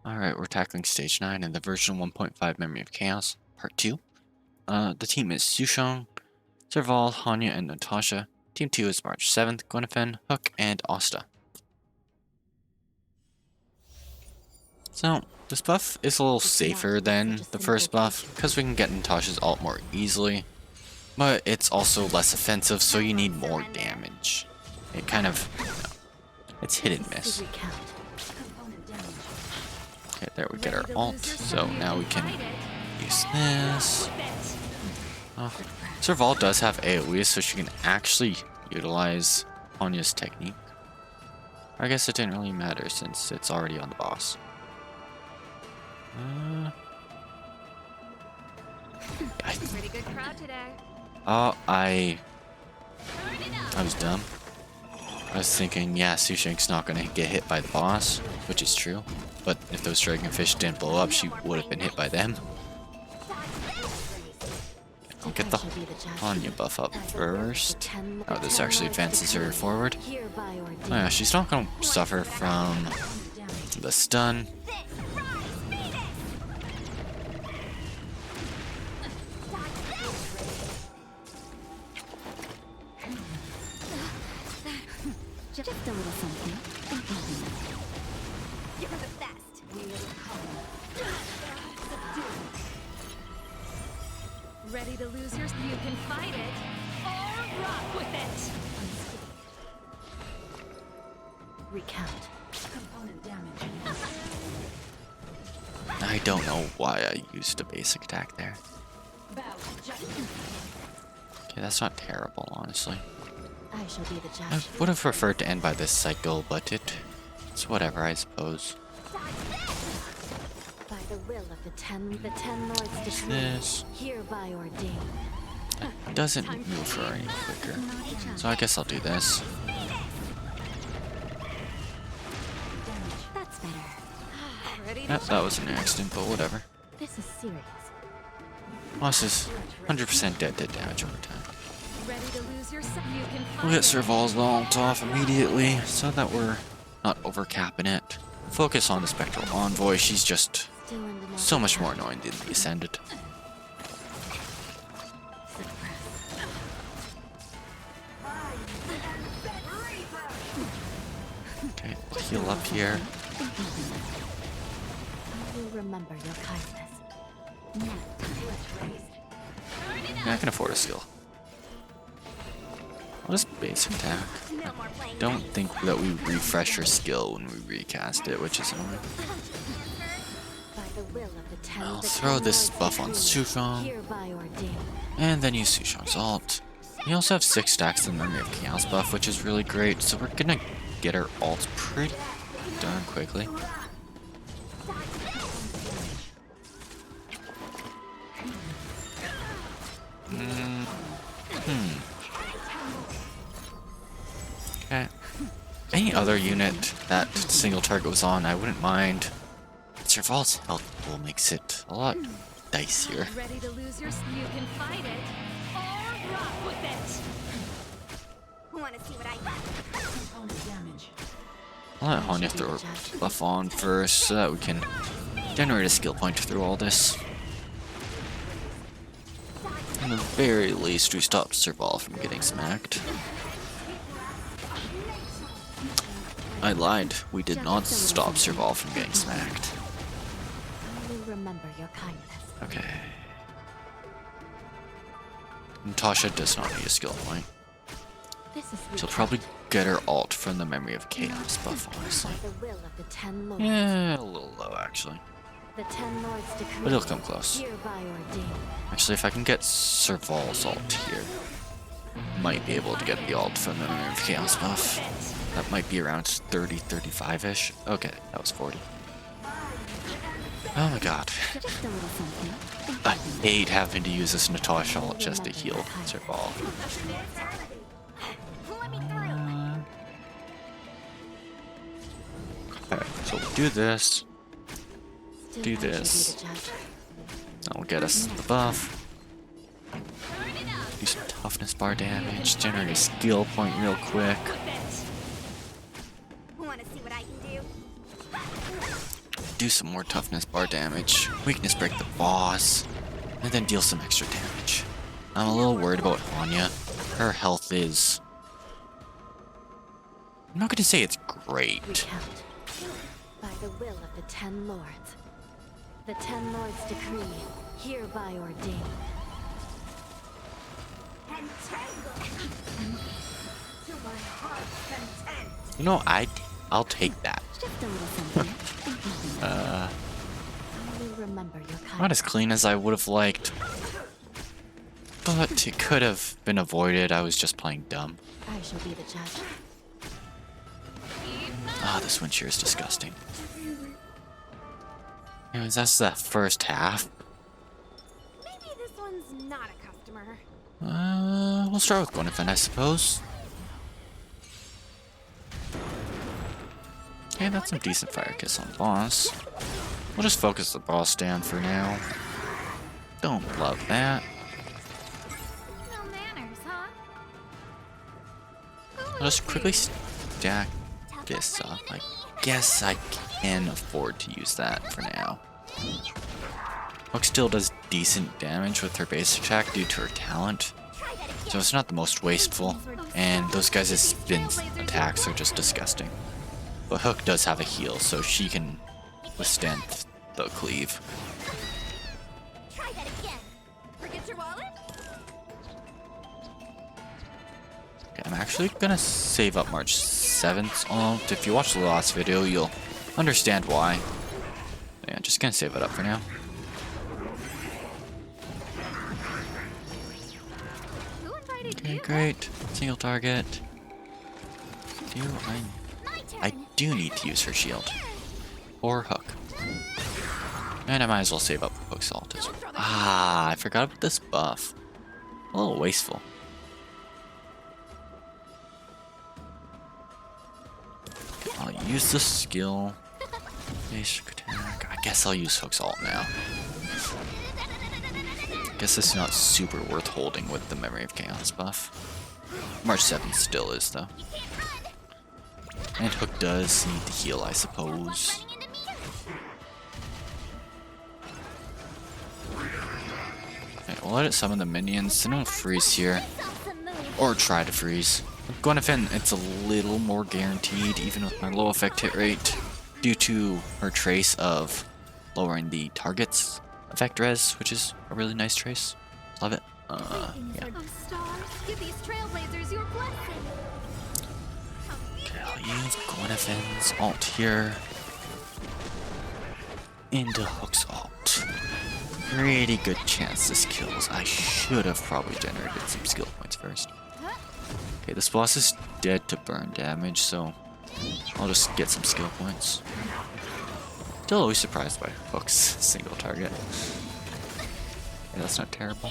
Alright, we're tackling Stage 9 in the version 1.5 Memory of Chaos, Part 2. The team is Sushong, Serval, Hanya, and Natasha. Team 2 is March 7th, Gwenephen, Hook, and Asta. So, this buff is a little safer than the first buff, because we can get Natasha's ult more easily, but it's also less offensive, so you need more damage. It kind of, it's hit and miss. Okay, there we get our ult, so now we can use this. Oh, Serval does have AoE, so she can actually utilize Hanya's technique. I guess it didn't really matter since it's already on the boss. Pretty good crowd today. I was dumb. I was thinking, yeah, Sushank's not gonna get hit by the boss, which is true. But if those dragonfish didn't blow up, she would have been hit by them. I'll get the Hanya buff up first. Oh, this actually advances her forward. Oh yeah, she's not gonna suffer from the stun. Just a little something. You're the best. Ready to lose yours? You can fight it or rock with it. Recount. Component damage. I don't know why I used a basic attack there. Okay, that's not terrible, honestly. I shall be the judge. I would have preferred to end by this cycle, but it's whatever, I suppose. By the will of the ten lords decree, This hereby ordained. it doesn't move her any quicker, so I guess I'll do this. That's better. Ready to Yep, that was an accident, but whatever. This is serious. Boss is 100% dead to damage over time. Ready to lose yourself? You can We'll get Serval's ult off immediately, so that we're not overcapping it. Focus on the Spectral Envoy, she's just so much more annoying than the Ascended. Okay, heal up here. I will remember your kindness. Yeah, I can afford a skill. I'll just basic attack. I don't think that we refresh her skill when we recast it, which is annoying. I'll throw this buff on Sushong, and then use Sushong's ult. We also have 6 stacks in the Memory of Chaos buff, which is really great, so we're gonna get her ult pretty darn quickly. Okay. Any other unit that single target was on, I wouldn't mind. Serval's health pool makes it a lot dicier. Ready to lose your you can fight it or rock with it. Want to see what I got? I'll let Hanya throw her buff on first so that we can generate a skill point through all this. At the very least, we stop Serval from getting smacked. I lied. We did not stop Serval from getting smacked. I will remember your kindness. Okay. Natasha does not need a skill point. This is She'll probably get her ult from the Memory of Chaos buff, honestly. by the will of the 10 lords. Yeah, a little low, actually. The 10 lords decree. But it'll come close. Hereby ordained. Actually, if I can get Serval's ult here, might be able to get the ult from the Memory of Chaos buff. That might be around 30, 35-ish. Okay, that was 40. Oh my god. Just a little something. I hate having to use this Natasha ult just to heal Serval. Let me through. Okay, so we'll do this. Still Do I shall be this. the judge. That'll get us the buff. Do some toughness bar damage. Generate a skill point real quick. Want to see what I can do? do some more toughness bar damage, weakness break the boss, and then deal some extra damage. I'm a little worried about Anya. Her health is... I'm not gonna say it's great. Recount. By the will of the 10 lords. The 10 lords decree, hereby ordained. To my heart's content. You know, I'll take that. Just a little something. I will remember your kind. Not as clean as I would have liked. But it could have been avoided. I was just playing dumb. I shall be the judge. Ah, this wind shear is disgusting. Anyways, that's the first half. Maybe this one's not a customer. We'll start with Gwyneth, I suppose. Okay, that's some decent fire kiss on boss. We'll just focus the boss down for now. Don't love that. No manners, huh? I'll just quickly stack this up. I guess I can afford to use that for now. Hook still does decent damage with her base attack due to her talent, so it's not the most wasteful, and those guys' spin attacks are just disgusting. But Hook does have a heal, so she can withstand the cleave. Try that again. Forget your wallet? Okay, I'm actually gonna save up March 7th alt. If you watch the last video, you'll understand why. Yeah, just gonna save it up for now. Who invited Okay, you? great. Single target. My turn. I do need to use her shield. Or Hook. And I might as well save up Hook's ult as well. Ah, I forgot about this buff. A little wasteful. I'll use the skill. Basic attack. I guess I'll use Hook's ult now. Guess this is not super worth holding with the Memory of Chaos buff. March 7th still is, though. And Hook does need to heal, I suppose. Okay, we'll let it summon the minions. Then we'll freeze here. Or try to freeze. With Gwyneth, it's a little more guaranteed, even with my low effect hit rate, due to her trace of lowering the target's effect res, which is a really nice trace. Love it. Yeah. Stars, give these trailblazers your blessing. Okay, I'll use Gwyneth's ult here. Into Hook's ult. Pretty good chance this kills. I should have probably generated some skill points first. Okay, this boss is dead to burn damage, so I'll just get some skill points. Still always surprised by Hook's single target. Yeah, that's not terrible.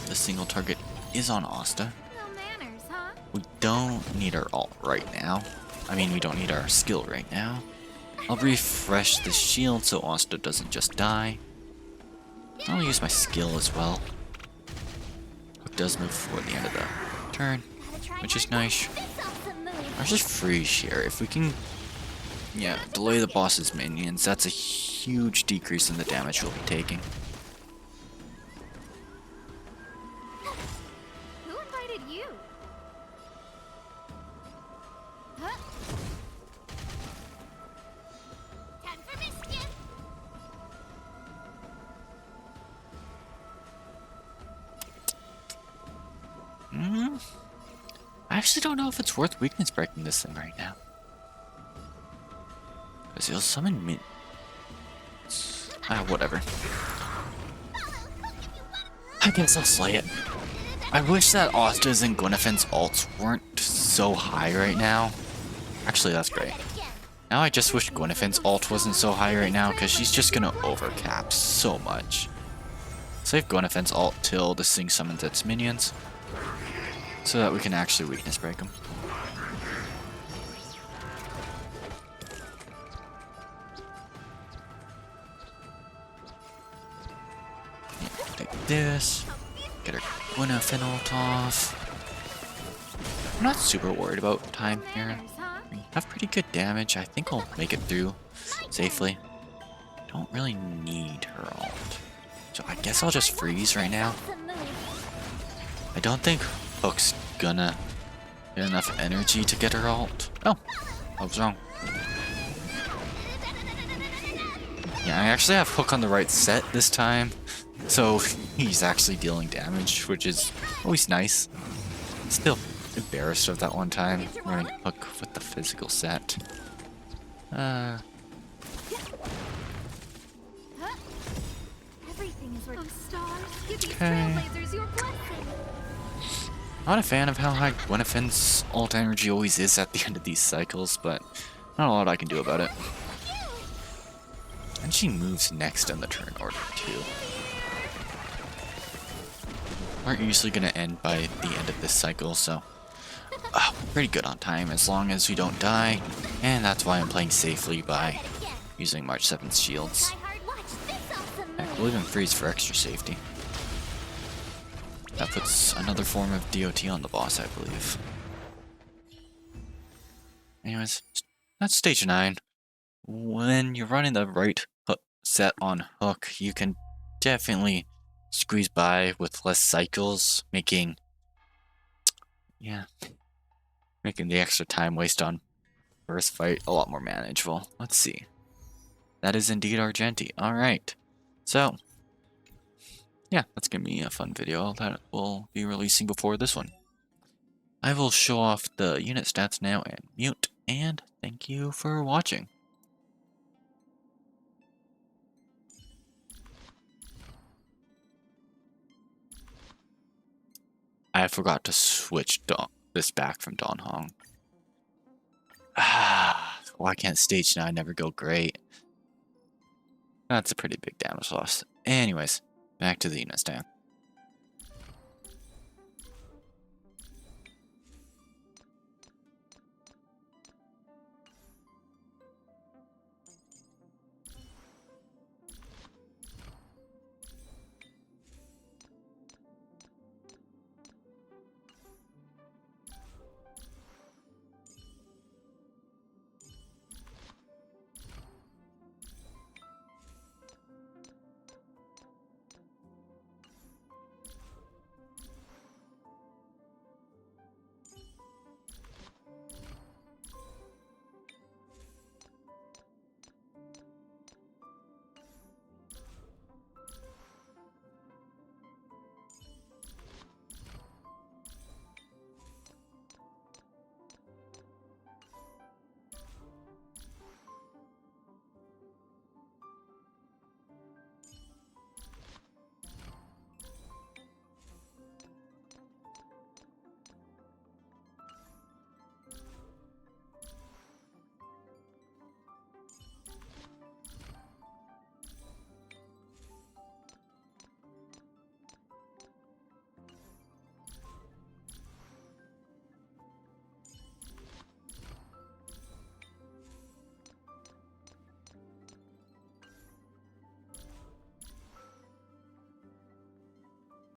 The single target is on Asta. No manners, huh? We don't need our ult right now. I mean, we don't need our skill right now. I'll refresh the shield so Asta doesn't just die. I'll use my skill as well. Hook does move before the end of the turn, which is nice. I'll just freeze here. If we can, yeah, delay the boss's minions, that's a huge decrease in the damage we'll be taking. Who invited you? Huh? Time for mischief. I actually don't know if it's worth weakness breaking this thing right now. Because he'll summon me. Whatever. I guess I'll slay it. I wish that Asta's and Gwyneth's ults weren't so high right now. Actually, that's great. Now I just wish Gwyneth's ult wasn't so high right now, because she's just gonna overcap so much. Save Gwyneth's ult till this thing summons its minions, so that we can actually weakness break them. Yeah, take this. Get her Gwyneth ult off. I'm not super worried about time here. I have pretty good damage. I think I'll make it through safely. Don't really need her ult. So I guess I'll just freeze right now. I don't think Hook's gonna get enough energy to get her ult. Oh, I was wrong. Yeah, I actually have Hook on the right set this time. So he's actually dealing damage, which is always nice. Still embarrassed of that one time running Hook with the physical set. Okay. Not a fan of how high Gwynethyn's ult energy always is at the end of these cycles, but not a lot I can do about it. And she moves next in the turn order too. We're usually going to end by the end of this cycle, so pretty good on time as long as we don't die, and that's why I'm playing safely by using March 7's shields. Heck, we'll even freeze for extra safety. That puts another form of DOT on the boss, I believe. Anyways, that's stage 9. When you're running the right set on Hook, you can definitely squeeze by with less cycles, making the extra time waste on first fight a lot more manageable. Let's see. That is indeed Argenti. Alright. So, yeah, that's going to be a fun video that we'll be releasing before this one. I will show off the unit stats now and mute, and thank you for watching. I forgot to switch this back from Don Hong. Why can't stage 9 never go great? That's a pretty big damage loss. Anyways, back to the unit stat.